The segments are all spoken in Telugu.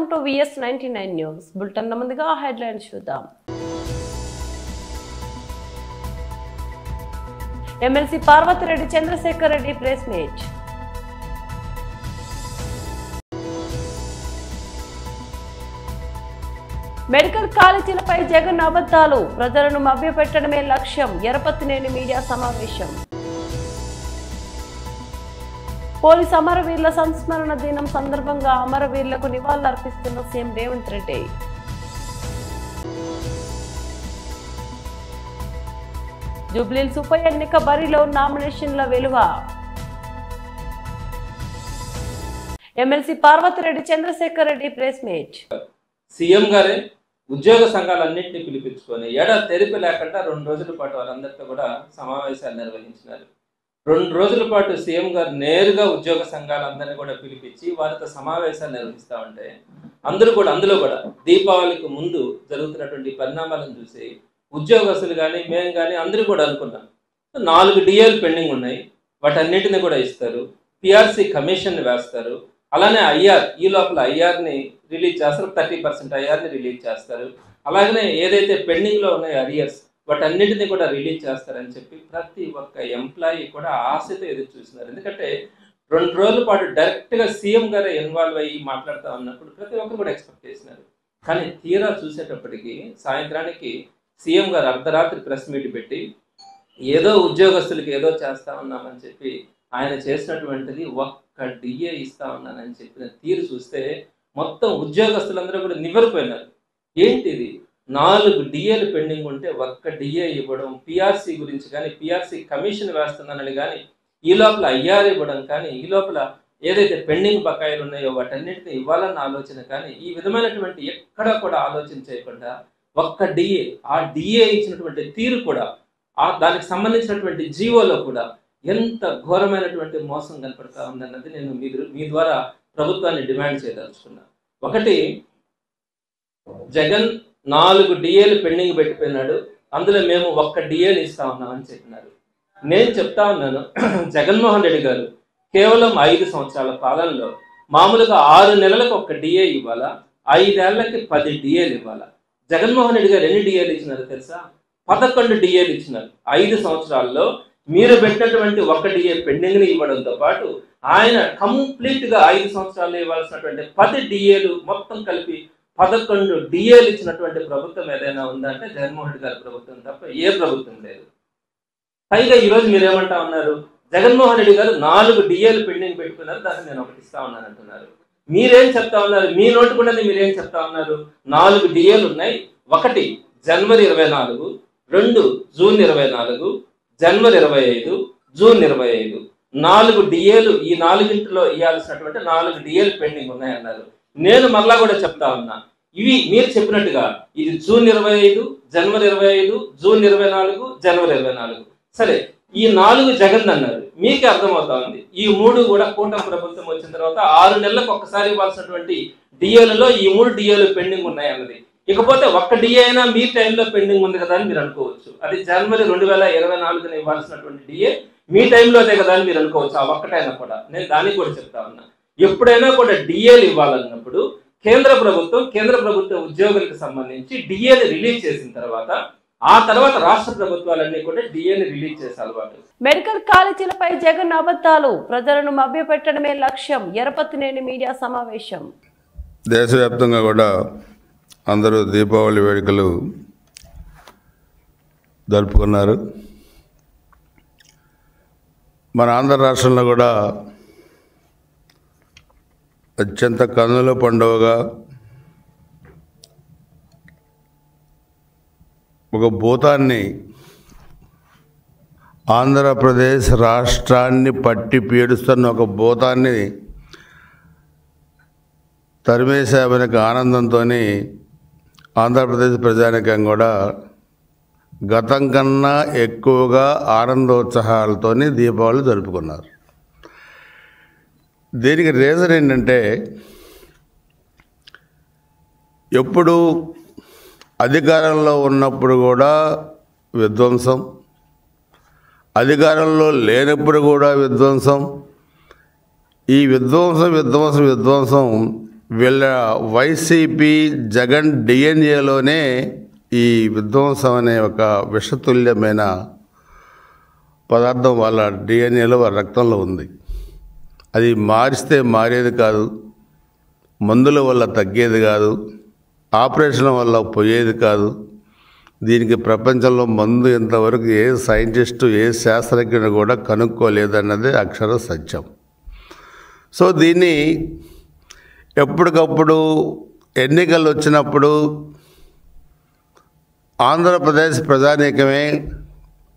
Welcome to VS99 news bulletin ముందుగా హెడ్లైన్స్ చూద్దాం. MLC Parvathireddy Chandrasekhar Reddy press meet. Medical కాలేజీలపై జగన్ అబద్ధాలు, ప్రజలను మభ్యపెట్టడమే లక్ష్యం. ఎరపతినేని మీడియా సమావేశం. పోలీస్ అమరవీరుల సంస్మరణ దినం సందర్భంగా అమరవీరులకు నివాళులర్పిస్తున్న సీఎం రేవంత్ రెడ్డి. జూబ్లీహిల్స్ ఉప ఎన్నిక బరిలో నామినేషన్ల వెలువ. MLC Parvathireddy Chandrasekhar Reddy press meet. CM గారే ఉద్యోగ సంఘాలన్నింటినీ పిలిపించుకొని తెరిపి లేకుండా 2 రోజుల పాటు వారందరితో కూడా సమావేశాలు నిర్వహించినారు. 2 రోజుల పాటు సీఎం గారు నేరుగా ఉద్యోగ సంఘాలందరినీ కూడా పిలిపించి వారితో సమావేశాలు నిర్వహిస్తూ ఉంటే అందులో కూడా దీపావళికి ముందు జరుగుతున్నటువంటి పరిణామాలను చూసి ఉద్యోగస్తులు కానీ మేము కానీ అందరూ కూడా అనుకున్నాం 4 డిఏలు పెండింగ్ ఉన్నాయి, వాటన్నిటిని కూడా ఇస్తారు, పిఆర్సీ కమిషన్ వేస్తారు, అలానే ఐఆర్ ఈ లోపల ఐఆర్ని రిలీజ్ చేస్తారు, 30% ఐఆర్ని రిలీజ్ చేస్తారు, అలాగనే ఏదైతే పెండింగ్లో ఉన్నాయో అరియర్స్ వాటన్నిటిని కూడా రిలీజ్ చేస్తారని చెప్పి ప్రతి ఒక్క ఎంప్లాయీ కూడా ఆశతో ఎదురు చూస్తున్నారు. ఎందుకంటే 2 రోజుల పాటు డైరెక్ట్గా సీఎం గారే ఇన్వాల్వ్ అయ్యి మాట్లాడుతూ ఉన్నప్పుడు ప్రతి ఒక్కరు కూడా ఎక్స్పెక్ట్ చేసినారు. కానీ తీరా చూసేటప్పటికి సాయంత్రానికి సీఎం గారు అర్ధరాత్రి ప్రెస్ మీట్ పెట్టి ఏదో ఉద్యోగస్తులకి ఏదో చేస్తా ఉన్నామని చెప్పి ఆయన చేసినటువంటిది ఒక్క డిఏ ఇస్తా ఉన్నానని చెప్పిన తీరు చూస్తే మొత్తం ఉద్యోగస్తులందరూ కూడా నివ్వెరపోయినారు. ఏంటిది 4 డిఏలు పెండింగ్ ఉంటే ఒక్క డిఏ ఇవ్వడం, పిఆర్సీ గురించి కానీ పిఆర్సీ కమిషన్ వేస్తున్నానని కానీ ఈ లోపల ఐఆర్ ఇవ్వడం కానీ ఈ లోపల ఏదైతే పెండింగ్ బకాయిలు ఉన్నాయో వాటన్నిటిని ఇవ్వాలన్న ఆలోచన కానీ ఈ విధమైనటువంటి ఎక్కడా కూడా ఆలోచన చేయకుండా ఒక్క డిఏ ఆ డిఏ ఇచ్చినటువంటి తీరు కూడా దానికి సంబంధించినటువంటి జీవోలో కూడా ఎంత ఘోరమైనటువంటి మోసం కనపడతా ఉందన్నది నేను మీ ద్వారా ప్రభుత్వాన్ని డిమాండ్ చేయదలుచుకున్నాను. ఒకటి, జగన్ 4 డిఏలు పెండింగ్ పెట్టిపోయినాడు, అందులో మేము ఒక్క డిఏని ఇస్తా ఉన్నామని చెప్పినారు. నేను చెప్తా ఉన్నాను జగన్మోహన్ రెడ్డి గారు కేవలం 5 సంవత్సరాల పాలనలో మామూలుగా 6 నెలలకు 1 డిఏ ఇవ్వాలా, 5 ఏళ్లకి 10 డిఏలు ఇవ్వాలా. జగన్మోహన్ రెడ్డి గారు ఎన్ని డిఏలు ఇచ్చినారో తెలుసా? 11 డిఏలు ఇచ్చినారు. 5 సంవత్సరాల్లో మీరు పెట్టినటువంటి 1 డిఏ పెండింగ్ని ఇవ్వడంతో పాటు ఆయన కంప్లీట్గా 5 సంవత్సరాల్లో ఇవ్వాల్సినటువంటి 10 డిఏలు మొత్తం కలిపి 11 డిఏలు ఇచ్చినటువంటి ప్రభుత్వం ఏదైనా ఉందంటే జగన్మోహన్ రెడ్డి గారి ప్రభుత్వం తప్ప ఏ ప్రభుత్వం లేదు. పైగా ఈరోజు మీరేమంటా ఉన్నారు, జగన్మోహన్ రెడ్డి గారు 4 డిఏలు పెండింగ్ పెట్టుకున్నారు, దాన్ని నేను ఒకటి ఇస్తా ఉన్నాను అంటున్నారు. మీరేం చెప్తా ఉన్నారు? మీ నోటుకున్నది మీరేం చెప్తా ఉన్నారు? 4 డిఏలు ఉన్నాయి. 1 జనవరి 24, 2 జూన్ 24, జనవరి 25, జూన్ 25. 4 డిఏలు ఈ 4గింటిలో ఇవ్వాల్సినటువంటి 4 డిఏలు పెండింగ్ ఉన్నాయన్నారు. నేను మరలా కూడా చెప్తా ఉన్నా, ఇవి మీరు చెప్పినట్టుగా ఇది జూన్ 25, జనవరి 25, జూన్ 24, జనవరి 24. సరే, ఈ 4 జగన్ అన్నారు, మీకే అర్థమవుతా ఉంది. ఈ 3 కూడా కూటమి ప్రభుత్వం వచ్చిన తర్వాత 6 నెలలకు ఒక్కసారి ఇవ్వాల్సినటువంటి డిఏలలో ఈ 3 డిఏలు పెండింగ్ ఉన్నాయి అన్నది. ఇకపోతే 1 డిఏ అయినా మీ టైంలో పెండింగ్ ఉంది కదా అని మీరు అనుకోవచ్చు. అది జనవరి 2024 ఇవ్వాల్సినటువంటి డిఏ మీ టైంలోనే కదా అని మీరు అనుకోవచ్చు. ఆ ఒక్కటైనా కూడా నేను దానికి కూడా చెప్తా ఉన్నా, ఎప్పుడైనా కూడా డిఏలు ఇవ్వాలన్నప్పుడు కేంద్ర ప్రభుత్వ ఉద్యోగులకు సంబంధించి డిఏని రిలీజ్ చేసిన తర్వాత ఆ తర్వాత రాష్ట్ర ప్రభుత్వాలన్నీ కూడా డిఏని రిలీజ్ చేసే అలవాటు. మెడికల్ కాలేజీలపై జగన్ అబద్ధాలు, ప్రజలను మభ్యపెట్టడమే లక్ష్యం. ఎరపతినేని మీడియా సమావేశం. దేశవ్యాప్తంగా కూడా అందరూ దీపావళి వేడుకలు జరుపుకున్నారు. మన ఆంధ్ర రాష్ట్రంలో కూడా అత్యంత కన్నుల పండుగగా ఒక భూతాన్ని ఆంధ్రప్రదేశ్ రాష్ట్రాన్ని పట్టి పీడుస్తున్న ఒక భూతాన్ని తరిమేశామనే ఆనందంతో ఆంధ్రప్రదేశ్ ప్రజానికం కూడా గతం కన్నా ఎక్కువగా ఆనందోత్సాహాలతో దీపావళి జరుపుకున్నారు. దీనికి రీజన్ ఏంటంటే, ఎప్పుడు అధికారంలో ఉన్నప్పుడు కూడా విధ్వంసం, అధికారంలో లేనప్పుడు కూడా విధ్వంసం, ఈ విధ్వంసం వీళ్ళ వైసీపీ జగన్ డిఎన్ఏలోనే ఈ విధ్వంసం అనే ఒక విషతుల్యమైన పదార్థం వాళ్ళ డిఎన్ఏలో వాళ్ళ రక్తంలో ఉంది. అది మారిస్తే మారేది కాదు, మందుల వల్ల తగ్గేది కాదు, ఆపరేషన్ వల్ల పోయేది కాదు. దీనికి ప్రపంచంలో మందు ఇంతవరకు ఏ సైంటిస్టు ఏ శాస్త్రజ్ఞుడు కూడా కనుక్కోలేదన్నదే అక్షర సత్యం. సో దీన్ని ఎప్పటికప్పుడు ఎన్నికలు వచ్చినప్పుడు ఆంధ్రప్రదేశ్ ప్రజానీకమే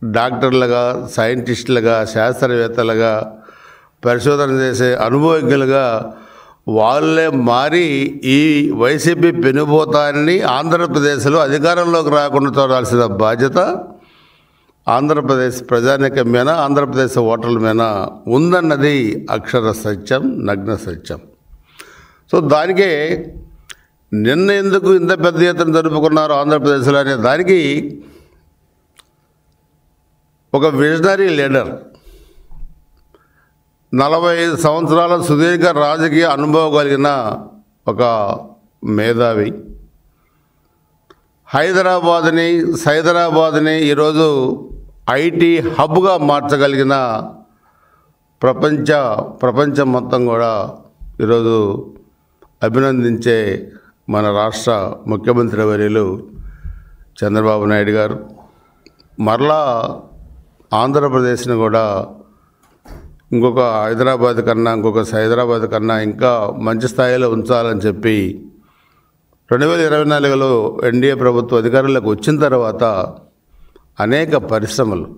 డాక్టర్లుగా, సైంటిస్టులుగా, శాస్త్రవేత్తలుగా, పరిశోధన చేసే అనుభవజ్ఞులుగా వాళ్ళే మారి ఈ వైసీపీ పెనుబోతాన్ని ఆంధ్రప్రదేశ్లో అధికారంలోకి రాకుండా చూడాల్సిన బాధ్యత ఆంధ్రప్రదేశ్ ప్రజానీకం మీద, ఆంధ్రప్రదేశ్ ఓటర్ల మీద ఉందన్నది అక్షర సత్యం, నగ్న సత్యం. సో దానికే నిన్న ఎందుకు ఇంత పెద్ద ఎత్తున జరుపుకున్నారు ఆంధ్రప్రదేశ్లో అనే దానికి ఒక విజనరీ లీడర్, 45 సంవత్సరాల సుదీర్ఘ రాజకీయ అనుభవం కలిగిన ఒక మేధావి, హైదరాబాద్ని ఈరోజు ఐటీ హబ్గా మార్చగలిగిన ప్రపంచం మొత్తం కూడా ఈరోజు అభినందించే మన రాష్ట్ర ముఖ్యమంత్రి వర్యులు చంద్రబాబు నాయుడు గారు మరలా ఆంధ్రప్రదేశ్ని కూడా ఇంకొక హైదరాబాద్ కన్నా ఇంకా మంచి స్థాయిలో ఉంచాలని చెప్పి 2024లో ఎన్డీఏ ప్రభుత్వం అధికారంలోకి వచ్చిన తర్వాత అనేక పరిశ్రమలు,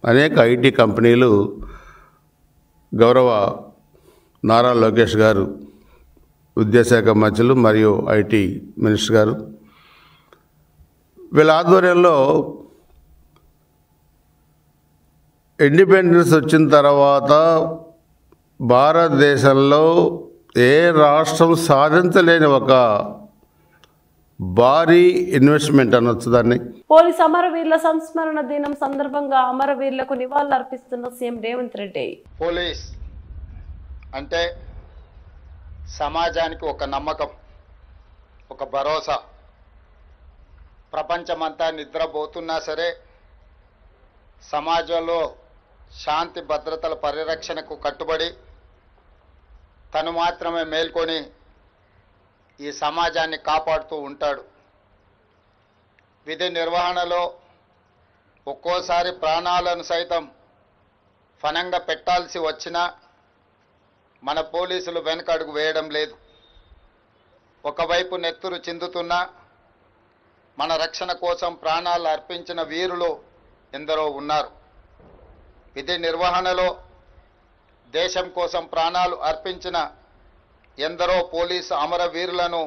అనేక ఐటీ కంపెనీలు గౌరవ నారా లోకేష్ గారు, విద్యాశాఖ మంత్రులు మరియు ఐటీ మినిస్టర్ గారు వీళ్ళ ఆధ్వర్యంలో ఇండిపెండెన్స్ వచ్చిన తర్వాత భారతదేశంలో ఏ రాష్ట్రం సాధించలేని ఒక భారీ ఇన్వెస్ట్మెంట్ అనొచ్చు దాన్ని. పోలీస్ అమరవీరుల సంస్మరణ దినం సందర్భంగా అమరవీరులకు నివాళులర్పిస్తున్న సీఎం రేవంత్ రెడ్డి. పోలీస్ అంటే సమాజానికి ఒక నమ్మకం, ఒక భరోసా. ప్రపంచమంతా నిద్రపోతున్నా సరే సమాజంలో శాంతి భద్రతల పరిరక్షణకు కట్టుబడి తను మాత్రమే మేల్కొని ఈ సమాజాన్ని కాపాడుతూ ఉంటాడు. విధి నిర్వహణలో ఒక్కోసారి ప్రాణాలను సైతం ఫనంగా పెట్టాల్సి వచ్చినా మన పోలీసులు వెనకడుగు వేయడం లేదు. ఒకవైపు నెత్తురు చిందుతున్నా మన రక్షణ కోసం ప్రాణాలు అర్పించిన వీరులు ఎందరో ఉన్నారు. విధి నిర్వహణలో దేశం కోసం ప్రాణాలు అర్పించిన ఎందరో పోలీసు అమరవీరులను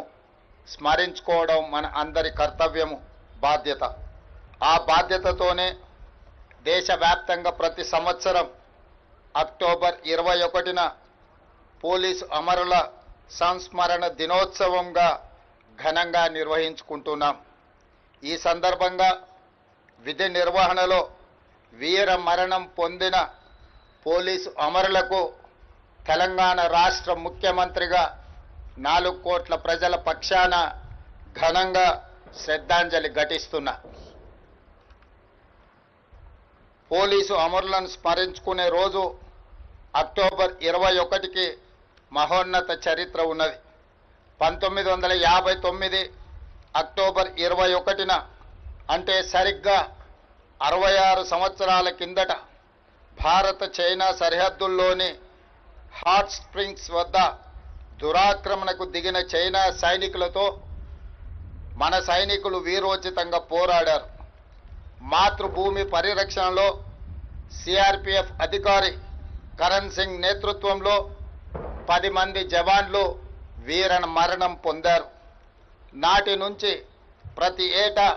స్మరించుకోవడం మన అందరి కర్తవ్యము, బాధ్యత. ఆ బాధ్యతతోనే దేశవ్యాప్తంగా ప్రతి సంవత్సరం అక్టోబర్ 21న పోలీసు అమరుల సంస్మరణ దినోత్సవంగా ఘనంగా నిర్వహించుకుంటున్నాం. ఈ సందర్భంగా విధి నిర్వహణలో వీర మరణం పొందిన పోలీసు అమరులకు తెలంగాణ రాష్ట్ర ముఖ్యమంత్రిగా 4 కోట్ల ప్రజల పక్షాన ఘనంగా శ్రద్ధాంజలి ఘటిస్తున్నా. పోలీసు అమరులను స్మరించుకునే రోజు అక్టోబర్ 21కి మహోన్నత చరిత్ర ఉన్నది. 1959 అక్టోబర్ 21న అంటే సరిగ్గా 66 సంవత్సరాల కిందట భారత చైనా సరిహద్దుల్లోని హాట్ స్ప్రింగ్స్ వద్ద దురాక్రమణకు దిగిన చైనా సైనికులతో మన సైనికులు వీరోచితంగా పోరాడారు. మాతృభూమి పరిరక్షణలో సిఆర్పిఎఫ్ అధికారి కరణ్ సింగ్ నేతృత్వంలో 10 మంది జవాన్లు వీర మరణం పొందారు. నాటి నుంచి ప్రతి ఏటా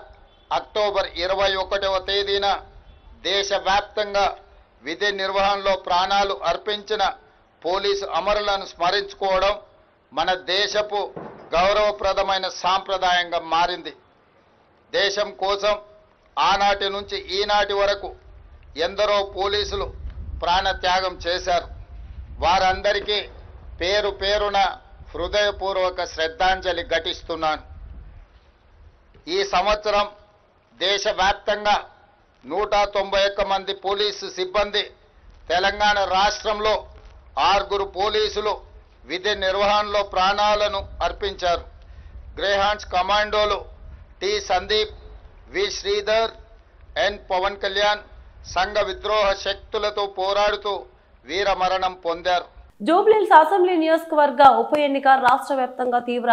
అక్టోబర్ 21వ తేదీన దేశవ్యాప్తంగా విధి నిర్వహణలో ప్రాణాలు అర్పించిన పోలీసు అమరులను స్మరించుకోవడం మన దేశపు గౌరవప్రదమైన సాంప్రదాయంగా మారింది. దేశం కోసం ఆనాటి నుంచి ఈనాటి వరకు ఎందరో పోలీసులు ప్రాణత్యాగం చేశారు. వారందరికీ పేరు పేరున హృదయపూర్వక శ్రద్ధాంజలి ఘటిస్తున్నాను. ఈ సంవత్సరం దేశవ్యాప్తంగా 191 మంది పోలీసు సిబ్బంది, తెలంగాణ రాష్ట్రంలో 6 పోలీసులు విధి నిర్వహణలో ప్రాణాలను అర్పించారు. గ్రేహాండ్స్ కమాండోలు టి సందీప్, వి శ్రీధర్, ఎన్ పవన్ కళ్యాణ్ సంఘ విద్రోహ శక్తులతో పోరాడుతూ వీరమరణం పొందారు. జూబ్లీహిల్స్ అసెంబ్లీ నియోజకవర్గ ఉప ఎన్నిక రాష్ట్ర వ్యాప్తంగా తీవ్ర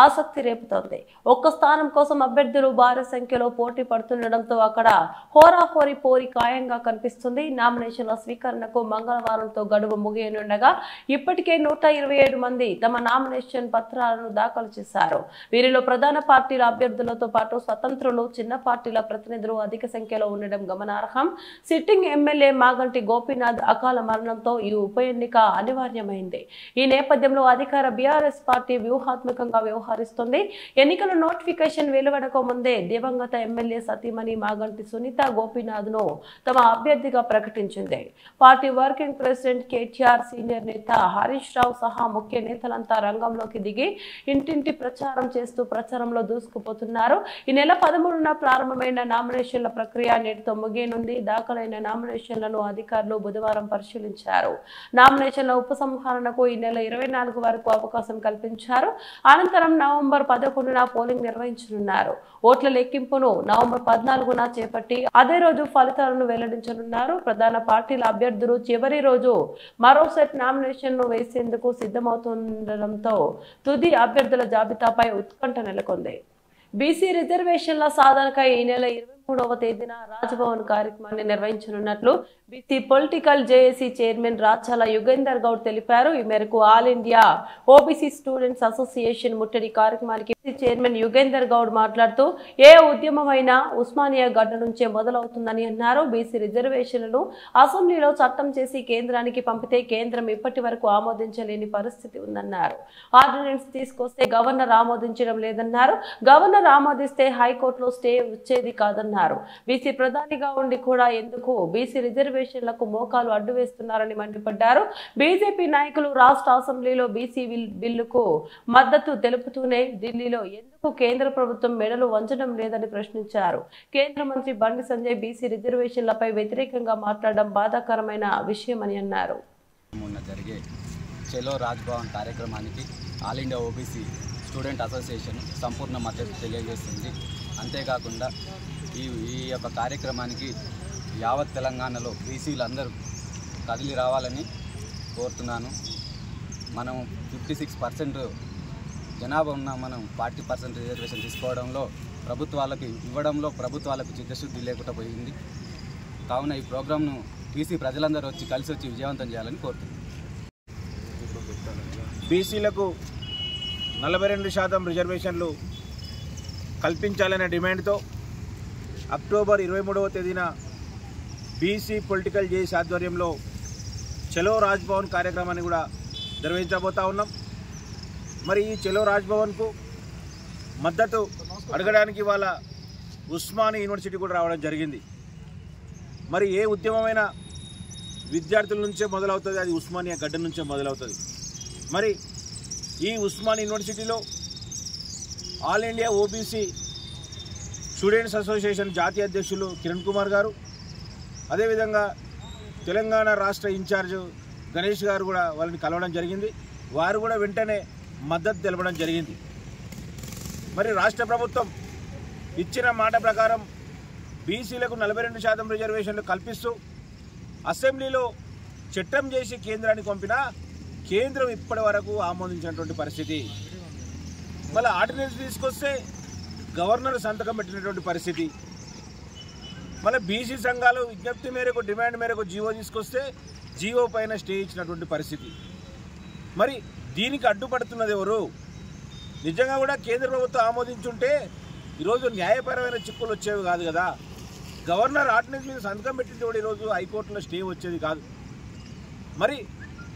ఆసక్తి రేపుతోంది. ఒక్క స్థానం కోసం అభ్యర్థులు భారీ సంఖ్యలో పోటీ పడుతుండటంతో అక్కడ హోరాహోరీ పోరి ఖాయంగా కనిపిస్తుంది. నామినేషన్ల స్వీకరణకు మంగళవారంతో గడువు ముగియనుండగా ఇప్పటికే 127 మంది తమ నామినేషన్ పత్రాలను దాఖలు చేశారు. వీరిలో ప్రధాన పార్టీల అభ్యర్థులతో పాటు స్వతంత్రులు, చిన్న పార్టీల ప్రతినిధులు అధిక సంఖ్యలో ఉండడం గమనార్హం. సిట్టింగ్ ఎమ్మెల్యే మాగంటి గోపీనాథ్ అకాల మరణంతో ఈ ఉప ఎన్నిక అనివార్యమైంది. ఈ నేపథ్యంలో అధికార బీఆర్ఎస్ పార్టీ వ్యూహాత్మకంగా వ్యవహరిస్తుంది. ఎన్నికల నోటిఫికేషన్ వెలువడక ముందే దివంగత ఎమ్మెల్యే సతీమణి మాగంటి సునీత గోపీనాథ్ ను తమ అభ్యర్థిగా ప్రకటించింది. Party working president KTR, senior నేత హరీష్ రావు సహా ముఖ్య నేతలంతా రంగంలోకి దిగి ఇంటింటి ప్రచారం చేస్తూ ప్రచారంలో దూసుకుపోతున్నారు. ఈ నెల 13న ప్రారంభమైన నామినేషన్ల ప్రక్రియ నేటితో ముగియనుంది. దాఖలైన నామినేషన్లను అధికారులు బుధవారం పరిశీలించారు. నామినేషన్ల ఉపసంహరణకు ఈ నెల 24 వరకు అవకాశం కల్పించారు. అనంతరం నవంబర్ 11న పోలింగ్ నిర్వహించనున్నారు. ఓట్ల లెక్కింపును నవంబర్ 14న చేపట్టి అదే రోజు ఫలితాలను వెల్లడించనున్నారు. ప్రధాన పార్టీల అభ్యర్థులు చివరి రోజు మరో సెట్ నామినేషన్ ను వేసేందుకు సిద్ధమవుతుండటంతో తుది అభ్యర్థుల జాబితాపై ఉత్కంఠ నెలకొంది. బీసీ రిజర్వేషన్ల సాధనకై ఈ నెల 23వ తేదీన రాజ్భవన్ కార్యక్రమాన్ని నిర్వహించనున్నట్లు BC political JAC chairman Rachala Yugender Goud తెలిపారు. ఈ మేరకు all India OBC students association ముట్టడి కార్యక్రమానికి చైర్మన్ యుగేందర్ గౌడ్ మాట్లాడుతూ ఏ ఉద్యమమైనా ఉస్మానియా గడ్డ నుంచే మొదలవుతుందని అన్నారు. బీసీ రిజర్వేషన్లను అసెంబ్లీలో చట్టం చేసి కేంద్రానికి పంపితే కేంద్రం ఇప్పటి వరకు ఆమోదించలేని పరిస్థితి ఉందన్నారు. ఆర్డినెన్స్ తీసుకొస్తే గవర్నర్ ఆమోదించడం లేదన్నారు. గవర్నర్ ఆమోదిస్తే హైకోర్టులో స్టే వచ్చేది కాదన్నారు. బీసీ ప్రధానిగా ఉండి కూడా ఎందుకు బీసీ రిజర్వేషన్లకు మోకాలు అడ్డు వేస్తున్నారని మండిపడ్డారు. బీజేపీ నాయకులు రాష్ట్ర అసెంబ్లీలో బీసీ బిల్లుకు మద్దతు తెలుపుతూనే ఢిల్లీలో ఎందుకు కేంద్ర ప్రభుత్వం మెడలు వంచడం లేదని ప్రశ్నించారు. కేంద్ర మంత్రి బండి సంజయ్ బీసీ రిజర్వేషన్లపై వ్యతిరేకంగా మాట్లాడడం బాధాకరమైన విషయమని అన్నారు. జరిగే చెలో రాజ్భవన్ కార్యక్రమానికి all India OBC student association సంపూర్ణ మద్దతు తెలియజేస్తుంది. అంతేకాకుండా ఈ యొక్క కార్యక్రమానికి యావత్ తెలంగాణలో బీసీలందరూ కదిలి రావాలని కోరుతున్నాను. మనం 56% జనాభా ఉన్న మనం 40% రిజర్వేషన్ తీసుకోవడంలో ప్రభుత్వాలకు చిత్తశుద్ధి లేకుండా పోయింది. కావున ఈ ప్రోగ్రాంను బీసీ ప్రజలందరూ కలిసి వచ్చి విజయవంతం చేయాలని కోరుతున్నాను. బీసీలకు 42% రిజర్వేషన్లు కల్పించాలనే డిమాండ్తో అక్టోబర్ 23వ తేదీన బీసీ పొలిటికల్ జేఏసీ ఆధ్వర్యంలో చలో రాజ్భవన్ కార్యక్రమాన్ని కూడా నిర్వహించబోతా ఉన్నాం. మరి ఈ చలో రాజ్భవన్కు మద్దతు అడగడానికి వాళ్ళ ఉస్మానియా యూనివర్సిటీ కూడా రావడం జరిగింది. మరి ఏ ఉద్యమమైనా విద్యార్థుల నుంచే మొదలవుతుంది, అది ఉస్మానియా గడ్డ నుంచే మొదలవుతుంది. మరి ఈ ఉస్మానియా యూనివర్సిటీలో all India OBC students association జాతీయ అధ్యక్షులు కిరణ్ కుమార్ గారు, అదేవిధంగా తెలంగాణ రాష్ట్ర ఇన్ఛార్జ్ గణేష్ గారు కూడా వాళ్ళని కలవడం జరిగింది. వారు కూడా వెంటనే మద్దతు తెలపడం జరిగింది. మరి రాష్ట్ర ప్రభుత్వం ఇచ్చిన మాట ప్రకారం బీసీలకు 42% రిజర్వేషన్లు కల్పిస్తూ అసెంబ్లీలో చట్టం చేసి కేంద్రానికి పంపినా కేంద్రం ఇప్పటి వరకు ఆమోదించినటువంటి పరిస్థితి. మళ్ళీ ఆర్డినెన్స్ తీసుకొస్తే గవర్నర్ సంతకం పెట్టినటువంటి పరిస్థితి. మళ్ళీ బీసీ సంఘాలు విజ్ఞప్తి మేరకు డిమాండ్ మేరకు జీవో తీసుకొస్తే జీవో పైన స్టే ఇచ్చినటువంటి పరిస్థితి. మరి దీనికి అడ్డుపడుతున్నది ఎవరు? నిజంగా కూడా కేంద్ర ప్రభుత్వం ఆమోదించుంటే ఈరోజు న్యాయపరమైన చిక్కులు వచ్చేవి కాదు కదా. గవర్నర్ ఆర్డినెన్స్ మీద సంతకం పెట్టింది కూడా ఈరోజు హైకోర్టులో స్టే వచ్చేది కాదు. మరి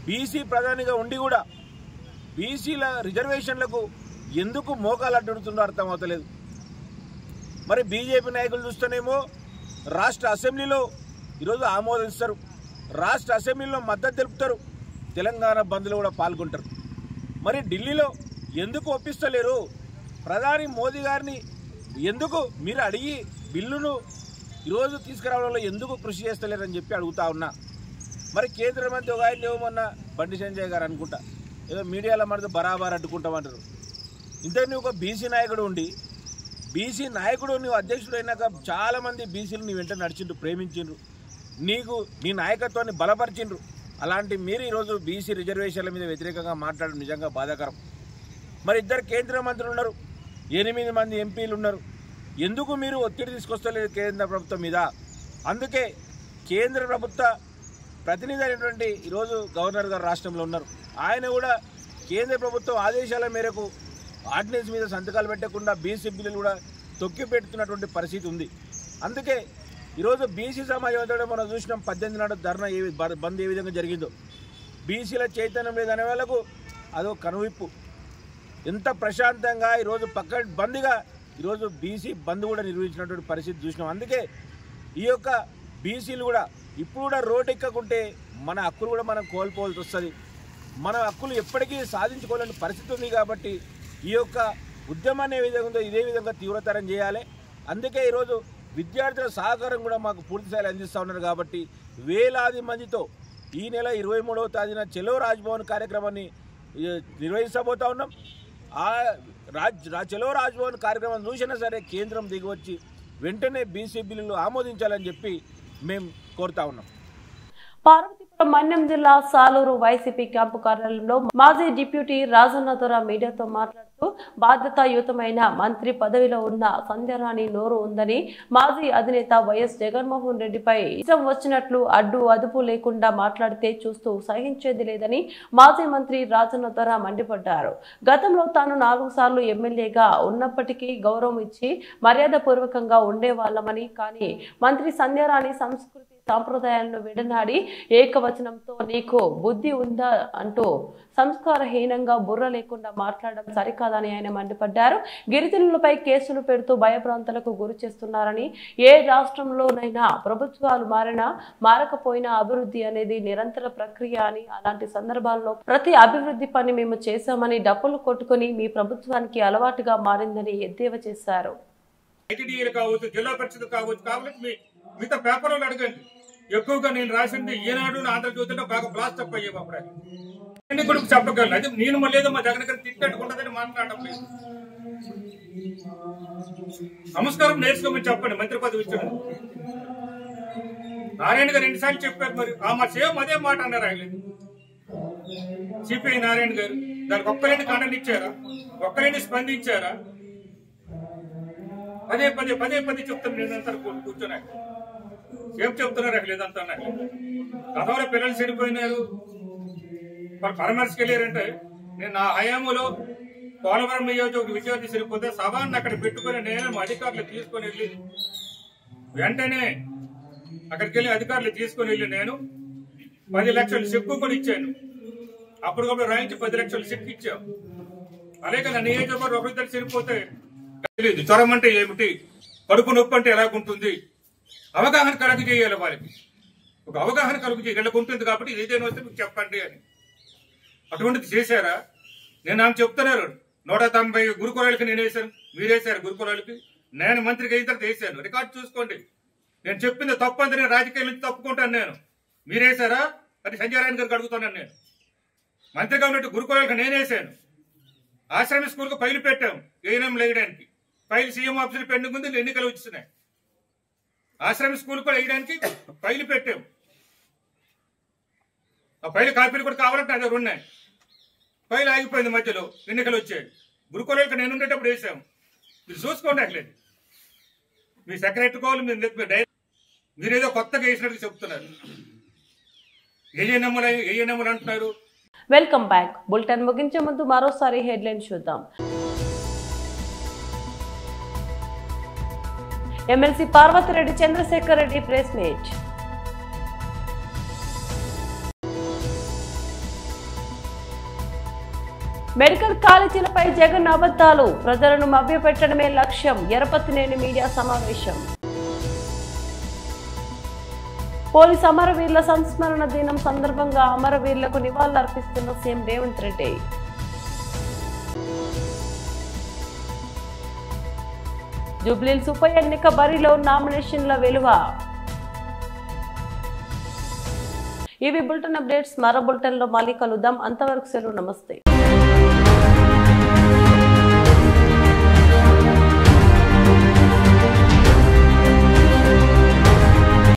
బీసీ ప్రధానిగా ఉండి కూడా బీసీల రిజర్వేషన్లకు ఎందుకు మోకాలు అడ్డుడుతుందో అర్థమవుతలేదు. మరి బీజేపీ నాయకులు చూస్తేనేమో రాష్ట్ర అసెంబ్లీలో ఈరోజు ఆమోదిస్తారు, రాష్ట్ర అసెంబ్లీలో మద్దతు తెలుపుతారు, తెలంగాణ బంద్లో కూడా పాల్గొంటారు. మరి ఢిల్లీలో ఎందుకు ఒప్పిస్తలేరు? ప్రధాని మోదీ గారిని ఎందుకు మీరు అడిగి బిల్లును ఈరోజు తీసుకురావడంలో ఎందుకు కృషి చేస్తలేరని చెప్పి అడుగుతా ఉన్నా. మరి కేంద్ర మంత్రి ఒక ఆయన ఏమన్నా బండి సంజయ్ గారు అనుకుంటా ఏదో మీడియాలో మనతో బరాబర్ అడ్డుకుంటామంటారు. ఇంతకు ఒక బీసీ నాయకుడు ఉండి బీసీ నాయకుడు నువ్వు అధ్యక్షుడు అయినాక చాలామంది బీసీలు నీ వెంట నడిచిండ్రు, ప్రేమించిండ్రు, నీకు నీ నాయకత్వాన్ని బలపరిచిండ్రు. అలాంటి మీరు ఈరోజు బీసీ రిజర్వేషన్ల మీద వ్యతిరేకంగా మాట్లాడడం నిజంగా బాధాకరం. మరి ఇద్దరు కేంద్ర మంత్రులు ఉన్నారు, 8 మంది ఎంపీలు ఉన్నారు. ఎందుకు మీరు ఒత్తిడి తీసుకొస్తలేదు కేంద్ర ప్రభుత్వం మీద? అందుకే కేంద్ర ప్రభుత్వ ప్రతినిధి అయినటువంటి ఈరోజు గవర్నర్ గారు రాష్ట్రంలో ఉన్నారు. ఆయన కూడా కేంద్ర ప్రభుత్వం ఆదేశాల మేరకు ఆర్డినెన్స్ మీద సంతకాలు పెట్టకుండా బీసీ బిల్లులు కూడా తొక్కి పెడుతున్నటువంటి పరిస్థితి ఉంది. అందుకే ఈరోజు బీసీ సమాజం అంతా మనం చూసినాం. 18 నాడు ధర్నా బంద్ ఏ విధంగా జరిగిందో, బీసీల చైతన్యం లేదనే వాళ్ళకు అదో కనువిప్పు. ఎంత ప్రశాంతంగా ఈరోజు పక్క బంద్గా ఈరోజు బీసీ బంద్ కూడా నిర్వహించినటువంటి పరిస్థితి చూసినాం. అందుకే ఈ యొక్క బీసీలు కూడా ఇప్పుడు కూడా రోడ్డు ఎక్కకుంటే మన హక్కులు కూడా మనం కోల్పోవాల్సి వస్తుంది. మన హక్కులు ఎప్పటికీ సాధించుకోలేని పరిస్థితి ఉంది. కాబట్టి ఈ యొక్క ఉద్యమాన్ని ఏ విధంగా ఉందో ఇదే విధంగా తీవ్రతరం చేయాలి. అందుకే ఈరోజు విద్యార్థుల సహకారం కూడా మాకు పూర్తిస్థాయిలో అందిస్తూ ఉన్నారు. కాబట్టి వేలాది మందితో ఈ నెల 23వ తేదీన చలో రాజ్భవన్ కార్యక్రమాన్ని నిర్వహిస్తబోతా ఉన్నాం. ఆ చలో రాజ్భవన్ కార్యక్రమం చూసినా సరే కేంద్రం దిగివచ్చి వెంటనే బీసీ బిల్లులు ఆమోదించాలని చెప్పి మేము కోరుతా ఉన్నాం. పార్వతీపురం మన్యం జిల్లా సాలూరు వైసీపీ క్యాంపు కార్యాలయంలో మాజీ డిప్యూటీ రాజన్న దొర మీడియాతో మాట్లాడుతూ బాధ్యతాయుతమైన మంత్రి పదవిలో ఉన్న సంధ్యారాణి నోరు ఉందని, మాజీ అధినేత వైఎస్ జగన్మోహన్ రెడ్డిపై ఇష్టం వచ్చినట్లు అడ్డు అదుపు లేకుండా మాట్లాడితే చూస్తూ సహించేది లేదని మాజీ మంత్రి రాజన్న దొర మండిపడ్డారు. గతంలో తాను 4 సార్లు ఎమ్మెల్యేగా ఉన్నప్పటికీ గౌరవం ఇచ్చి మర్యాదపూర్వకంగా ఉండేవాళ్లమని, కానీ మంత్రి సంధ్యారాణి సంస్కృతి సాంప్రదాయాలను విడనాడి ఏకవచనంతో నీకు బుద్ధి ఉందా అంటూ సంస్కారహీనంగా బుర్ర లేకుండా మాట్లాడడం సరికాదని ఆయన మండిపడ్డారు. గిరిజనులపై కేసులు పెడుతూ భయభ్రాంతులకు గురి చేస్తున్నారని, ఏ రాష్ట్రంలోనైనా ప్రభుత్వాలు మారకపోయినా అభివృద్ధి అనేది నిరంతర ప్రక్రియ అని, అలాంటి సందర్భాల్లో ప్రతి అభివృద్ధి పని మేము చేశామని డప్పులు కొట్టుకుని మీ ప్రభుత్వానికి అలవాటుగా మారిందని ఎద్దేవా చేశారు. మిగతా పేపర్లు అడగండి. ఎక్కువగా నేను రాసింది ఈనాడు ఆంధ్రజ్యోతిలో బాగా బ్లాస్ట్ అప్ అయ్యాము. అప్పుడే కొడుకు చెప్పగలను. అది నేను మళ్ళీ మా జగన్ గారు తిట్టేట్టుకుంటుందని మాట్లాడటం లేదు. సంస్కారం నేర్చుకోమని చెప్పండి. మంత్రి పదవి ఇచ్చాడు నారాయణ గారు 2 సార్లు చెప్పారు. మరి మా సేమ్ అదే మాట అన్నారు ఆయన. సిపిఐ నారాయణ గారు దానికి ఒక్కరేంటి కారణం ఇచ్చారా? ఒక్కరేంటి స్పందించారా? పదే చెప్తాను. నేనంతా కూర్చున్నా ఏం చెప్తున్నారు లేదంతా. గతంలో పిల్లలు చనిపోయినారు, మరి పరామర్శకి వెళ్ళారంటే నేను నా హయాంలో పోలవరం నియోజకవర్గ విద్యార్థి చనిపోతే సభాన్ని అక్కడ పెట్టుకుని నేను మా అధికారులు తీసుకుని వెళ్ళి వెంటనే అక్కడికి వెళ్ళి అధికారులు తీసుకుని వెళ్ళి నేను 10 లక్షల చెక్కు కూడా ఇచ్చాను. అప్పటికప్పుడు రాయించి 10 లక్షల చెక్కు ఇచ్చాం. అలాగే నా నియోజకవర్గం ఒకరిద్దరు చనిపోతే తెలియదు. జ్వరం అంటే ఏమిటి, కడుపు నొప్పి అంటే ఎలాగుంటుంది, అవగాహన కలుగు చేయాలి. వారికి ఒక అవగాహన కలుగు చేయాలి ఉంటుంది. కాబట్టి ఏదైనా వస్తే మీకు చెప్పండి అని. అటువంటిది చేశారా? నేను ఆమె చెప్తున్నారు 190 గురుకులాలకి నేను వేశాను, మీరేశారు గురుకులాలకి. నేను మంత్రికి అయిన తర్వాత వేశాను. రికార్డు చూసుకోండి. నేను చెప్పింది తప్పు అంతా నేను రాజకీయాల నుంచి తప్పుకుంటాను. నేను మీరేశారా అది సంజయరాయన్ గారికి అడుగుతున్నాను. నేను మంత్రిగా ఉన్నట్టు గురుకులాలకు నేను వేశాను. ఆశ్రమ స్కూల్కి ఫైలు పెట్టాం ఏఎన్ఎం వేయడానికి. ఫైల్ సీఎం ఆఫీసులు పెండింగ్ ఉంది, ఎన్నికలు వచ్చినాయి. ఆశ్రమ స్కూల్ కూడా వేయడానికి ఫైలు పెట్టాం. ఆ ఫైల్ కాపీలు కూడా కావాలంటే అదే ఉన్నాయి. ఫైల్ ఆగిపోయింది మధ్యలో, ఎన్నికలు వచ్చాయి. గురుకులాలకు నేను ఉండేటప్పుడు వేసాం. మీరు చూసుకోండి. అట్లేదు మీ సెక్రటరీ కోలు మీరేదో కొత్తగా వేసినట్టు చెప్తున్నారు. ఏఎన్ఎంలు అంటున్నారు. Welcome back. బులెటిన్ ముగించే ముందు మరోసారి హెడ్లైన్ చూద్దాం. MLC Parvathireddy Chandrasekhar Reddy press meet. Medical కాలేజీలపై జగన్ అబద్ధాలు, ప్రజలను మభ్యపెట్టడమే లక్ష్యం. ఎరపతినేని మీడియా సమావేశం. పోలీసు అమరవీరుల సంస్మరణ దినం సందర్భంగా అమరవీరులకు నివాళులర్పిస్తున్న సీఎం రేవంత్ రెడ్డి. జూబ్లీహిల్స్ ఉప ఎన్నిక బరిలో నామినేషన్ల వెలువ. ఇవి బులెటిన్ అప్డేట్స్. మరో బులెటిన్లో మళ్ళీ కలుద్దాం. అంతవరకు సెలవు. నమస్తే.